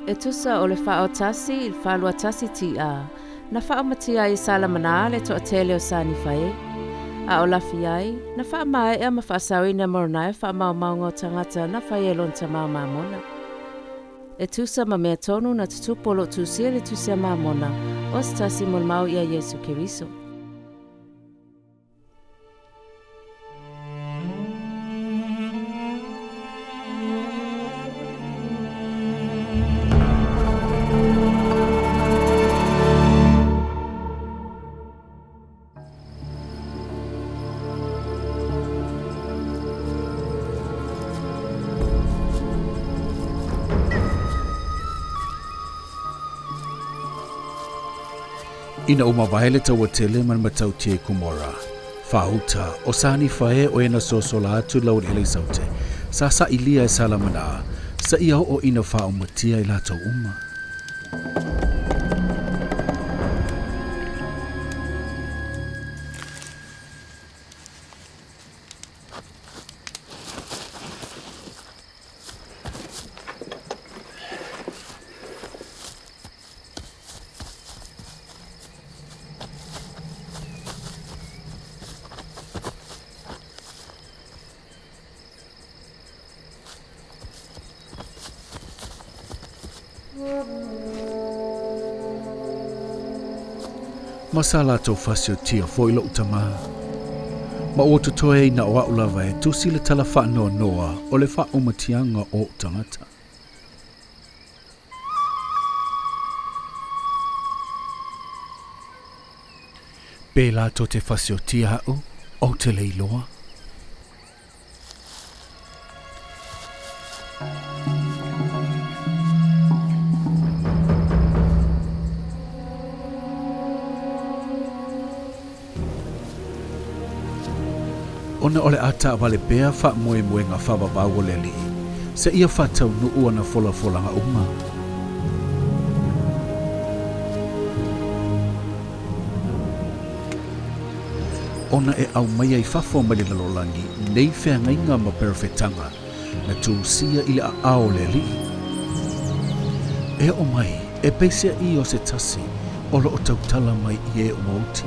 E tusa o le whaotasi il whaluatasi ti a, na whaamatia I sa Lamana le totoe o sa Nifae. A o lafi ai, na faamae'a ma faasaoina Moronae faamaumau Tagata na whaielon tamau Mamona. E tusa ma mea tonu na tutupolo tusia le tusia Mamona, o stasi mulmau ia Iesu Keriso. Ina umawahele tawatele man matautie kumora. Fauta o sa Nifae o ena sosola atu laueleele saute. Sa Alii e sa Lamana. Sa ia o ina faamae'a I lato uma. Masala to fasiotia foi lo utama. Ma o totoe na o aulava e tusi le tala noa o le faamatianga o Tagata. Pela to te fasiotia o te le iloa. Ona ole ata vale bea fa moe nga fa babau le Alii. Se ia fatau nu uana fola nga uma. Ona e au mai ai fafo mai le lolangi nei fea ngainga ma perofetanga na tusia I le ao le Alii. E o mai e peisia I o se tasi o lo o tautala mai I e o mauti.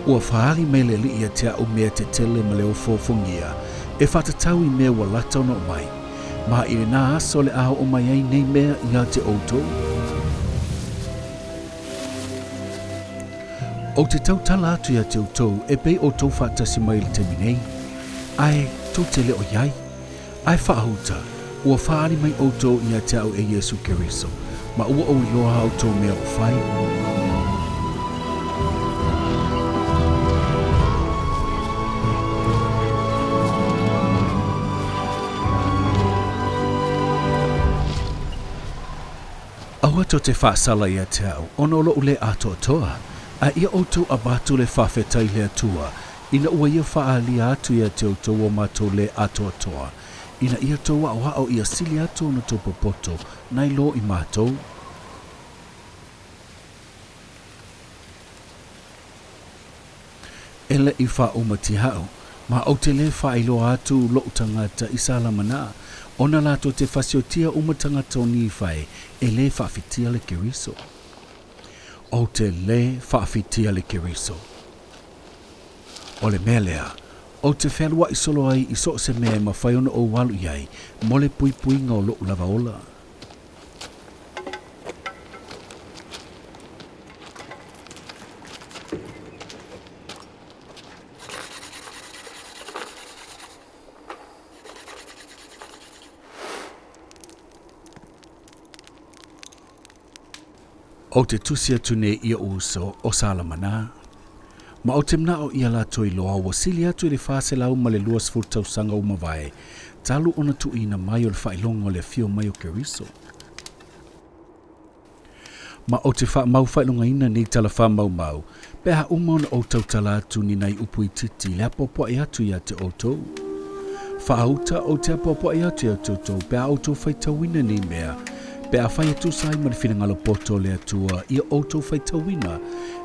Ua faaali mai le Alii a te au mea te tele ma le o fofongia e whatatau I mea wa lata ono mai ma I nā aso le ao o mai ai nei mea I a te Autu. O te tautala atu I a te Autu e pei o tau whatasi mai le temi nei. Ai tau te leo iai. Ai whaahuta ua faaali mai Autu I a te au e Iesu Keriso ma ua o iloa Autu mea o whai. Aua to te faasala ia te au, ono lo ule ato toa, a ia Autu abatu le faafetai le atua, ina ua ia faaali atu ia te Autu o mato le ato toa, ina ia toa o ia sili atu ono to popoto, na ilo I mato. Ele I faamae'a, ma au te le faailoa atu lo Tagata I sa Lamana, ona lato te fasiotia Tagata o Nifae e le faafitia le Keriso. O te le faafitia le Keriso. O le mea lea, o te whelua I solo ai I so se mea ma whaiona o walu iai, mo le puipuinga o lo laueleele. O te tusia tune ia uso o sa Lamana. Ma o te mna o ia lato iloa wa sili atu I le faaselau ma le 2,000 umavae, talu ona tuina mai o le whailongo le fio mai o Keriso. Ma o te mau whailonga ina ni tala whamau, peha umona o tautala atu ni nei upui titi le apopo e atu ia te Autu. Whaauta o te apopo e atu ia tutou, peha o tau faitauina ni mea, Pe a whai atu sai ma le whina poto le atua ia Autu faitauina,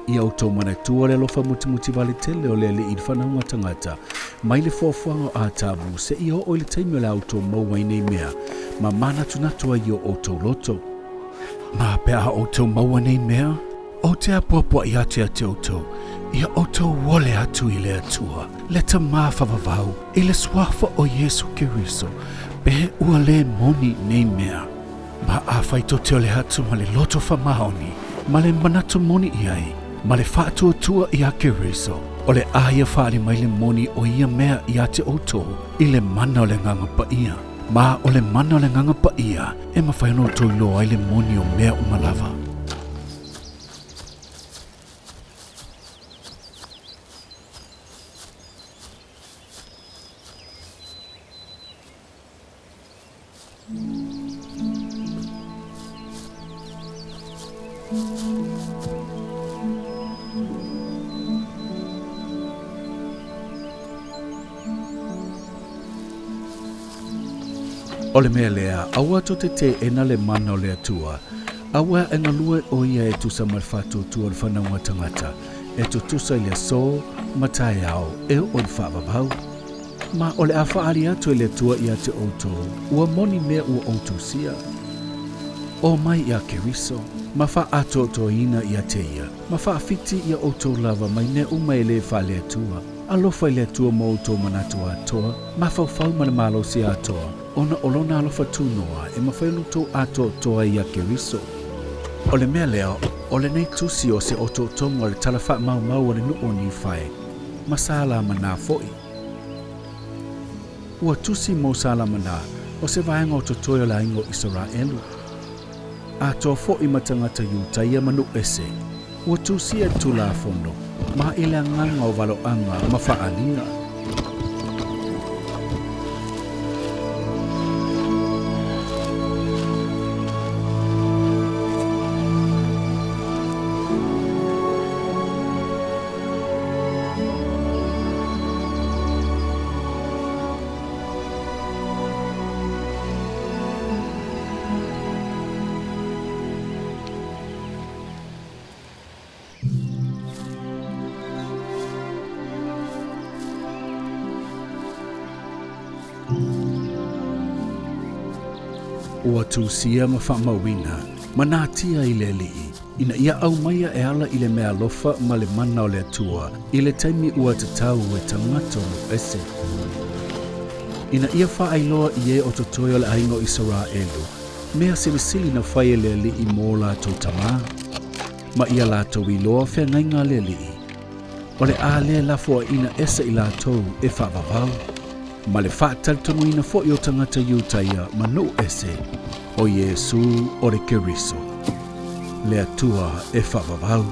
ia Autu mana tua le lofa muti vale tele o le i whanaunga tangata, mai le fuafuanga a tabu se ia o le taimi o le Autu mauai nei mea, ma mana tunatua ia Autu loto. Ma pe a Autu mauai nei mea, o te apopua i ate Autu, ia Autu wole atu i le atua, le ta mawhawawau, i le swafa o Iesu Keriso, pe ua le moni nei mea. Ma a whaito te o le hatu ma le loto whamaoni, ma le manatu moni iai, ma le whaatuatua i a Keriso, o le aia whaari mai le moni o ia mea i a te Autu, i le mana o le nganga paia. Ma o le mana o le nganga paia, e ma whaino to iloa ai le moni o mea umalava. O le mea lea, aua to te ena le mana o le atua. Aua e ngalue o ia e tusa ma le whātuatua le whanaunga tangata. E to tusa i le so, matai au, e o le whaavavau. Ma o le a faaali atu e le atua i a te Autu, ua moni mea ua o tusia. O mai i a Keriso, ma faatotoina i a te ia, ma faafiti i a Autu lava mai ne umai le whaale atua. Alofa i le atua mo Autu manatu atoa, ma faufau ma le malo si atoa. Ona olona alofa tunoa e mawhailu tō ato toa i a Keriso. O le mea leo, o le nei tusi o se oto tonga o le tala faamae'a o le nuu o Nifae, ma sa Lamana foi. Ua tusi mo sa Lamana o se vaenga o totoe o la ingo Isaraelu. A toa foi matangata iutaia manu ese, ua tusi e tula fono, ma ile anganga o valoaga ma faaliliuina. Ua tusia ma faamae'a, manatia i le Alii, ina ia au maia e ala i le mea lofa ma le mana o le atua, i le taimi ua tatau e tangata o ese. Ina ia faailoa i e o totoe o le ainga o Isaraelu, mea silisili na whai le Alii mō lātou tamā. Ma ia lātou iloa whengainga le Alii. O le ālea lafua ina esa i lātou e whaavavau. Ma le faatauina fo'i o tangata iutaia ma nuu ese o Iesu o le Keriso. Le atua e whaavavau.